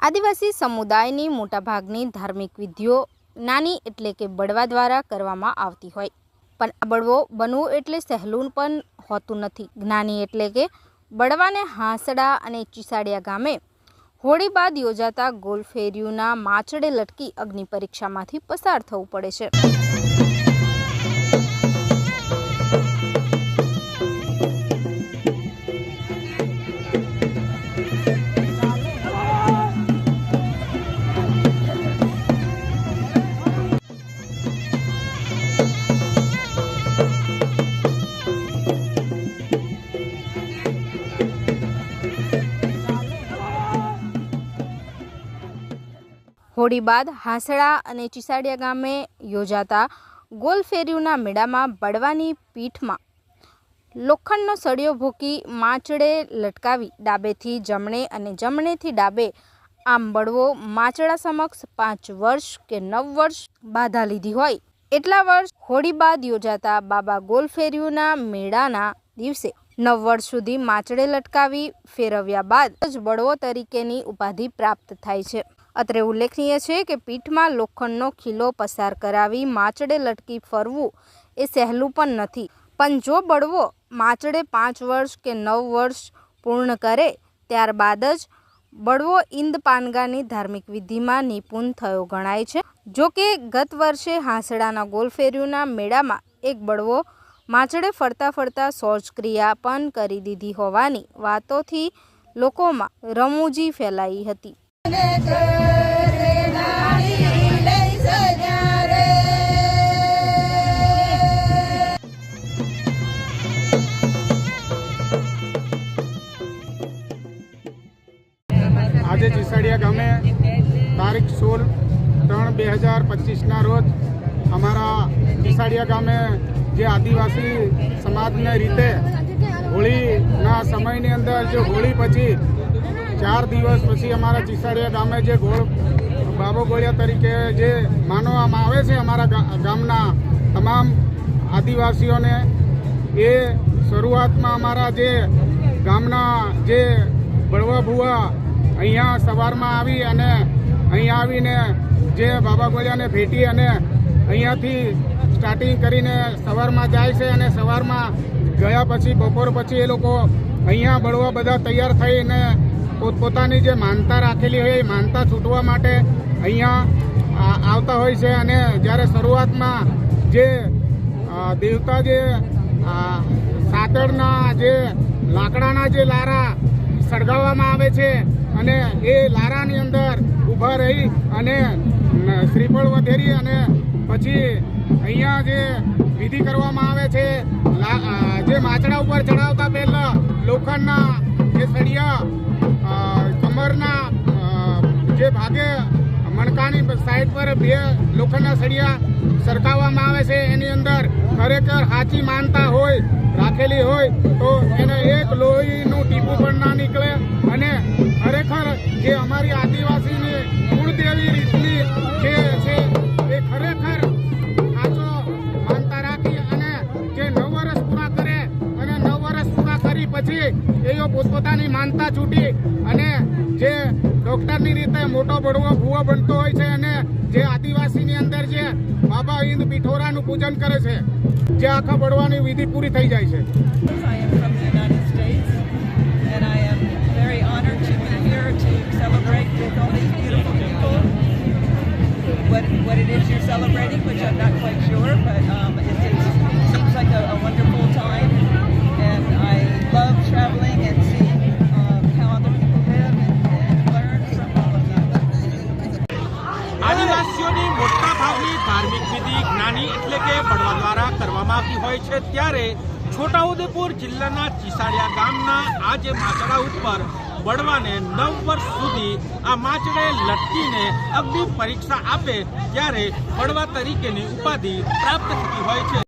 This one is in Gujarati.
આદિવાસી સમુદાયની મોટાભાગની ધાર્મિક વિધિઓ નાની એટલે કે બળવા દ્વારા કરવામાં આવતી હોય, પણ આ બળવો બનવું એટલે સહેલું પણ હોતું નથી. જ્ઞાની એટલે કે બળવાને હાંસડા અને ચીસાડિયા ગામે હોળી બાદ યોજાતા ગોલફેરિયુના માચડે લટકી અગ્નિ પરીક્ષામાંથી પસાર થવું પડે છે. હોળી બાદ હાંસડા અને ચીસાડિયા ગામે યોજાતા ગોલફેરિયુના મેળામાં બળવાની પીઠમાં લોખંડનો સળિયો ભૂકી માચડે લટકાવી ડાબેથી જમણે અને જમણેથી ડાબે આમ બળવો માચડા સમક્ષ 5 વર્ષ કે 9 વર્ષ બાધા લીધી હોય એટલા વર્ષ હોળી બાદ યોજાતા બાબા ગોલફેરિયુના મેળાના દિવસે 9 વર્ષ સુધી માચડે લટકાવી ફેરવ્યા બાદ જ બળવો તરીકેની ઉપાધિ પ્રાપ્ત થાય છે. અત્રે ઉલ્લેખનીય છે કે પીઠમાં લોખંડનો ખીલો પસાર કરાવી માચડે લટકી ફરવું એ સહેલું પણ નથી, પણ જો બળવો માચડે 5 વર્ષ કે 9 વર્ષ પૂર્ણ કરે ત્યારબાદ જ બળવો ઈંદ પાનગાની ધાર્મિક વિધિમાં નિપુણ થયો ગણાય છે. જો કે ગત વર્ષે હાંસડાના ગોલફેરિયુના મેળામાં એક બળવો માચડે ફરતા ફરતા શૌચક્રિયા પણ કરી દીધી હોવાની વાતોથી લોકોમાં રમૂજી ફેલાઈ હતી. આજે ચીસાડિયા ગામે તારીખ 16/3/2025 રોજ અમારા ચીસાડિયા ગામે જે આદિવાસી સમાજને રીતે હોળીના સમયની અંદર જે હોળી પછી 4 દિવસ પછી અમારા ચીસાડિયા ગામે જે બાબો ગોળિયા તરીકે જે માનવામાં આવે છે અમારા ગામના તમામ આદિવાસીઓને, એ શરૂઆતમાં અમારા જે ગામના જે બળવા ભુવા અહીંયા સવારમાં આવી અને અહીંયા આવીને જે બાબા ગોળિયાને ભેટી અને અહીંયાથી સ્ટાર્ટિંગ કરીને સવારમાં જાય છે અને સવારમાં ગયા પછી બપોર પછી એ લોકો અહીંયા બળવા બધા તૈયાર થઈને પોતપોતાની જે માનતા રાખેલી હોય એ માનતા છૂટવા માટે અહીંયા આવતા હોય છે. અને જ્યારે શરૂઆતમાં જે દેવતા જે સાતડના જે લાકડાના જે લારા સળગાવવામાં આવે છે અને એ લારાની અંદર ઊભા રહી અને શ્રીફળ વધેરી અને પછી અહીંયા જે વિધિ કરવામાં આવે છે, જે માચડા ઉપર ચડાવતા પહેલા લોખંડના જે સળિયા કમરના જે ભાગે મણકાની સાઈડ પર 2 લોખંડના સળિયા સરકાવવામાં આવે છે. એની અંદર ખરેખર સાચી માનતા હોય રાખેલી હોય તો એને એક લોહીનું ટીપું પણ ના નીકળે અને ખરેખર જે અમારી આદિવાસીની કુળદેવી રીતની જે છે એ ખરેખર સાચો માનતા રાખી અને જે 9 વર્ષ પૂરા કરે અને 9 વર્ષ પૂરા કરી પછી એઓ પોતપોતાની માનતા છૂટી અને જે ડૉક્ટરની રીતે મોટો બળવો ભૂવો બનતો હોય છે અને જે આદિવાસીની અંદર જે બાબા ઈંદ પિઠોરાનું પૂજન કરે છે, જે આખા બળવાની વિધિ પૂરી થઈ જાય છે. What it is you're celebrating, which I'm not quite sure, but it seems like a wonderful time, and I love traveling and seeing how other people live and learn from all of them. આદિવાસીઓની મોટા ભાગની ધાર્મિક વિધિ જ્ઞાની એટલે કે બળવા દ્વારા કરવામાં આવતી હોય છે, ત્યારે છોટાઉદેપુર જિલ્લાના ચીસાડિયા ગામના આ જે માચડા ઉપર બળવાને 9 વર્ષ સુધી આ માચડે લટકીને અગ્નિ પરીક્ષા આપે ત્યારે બળવા તરીકેની ઉપાધિ પ્રાપ્ત થતી હોય છે.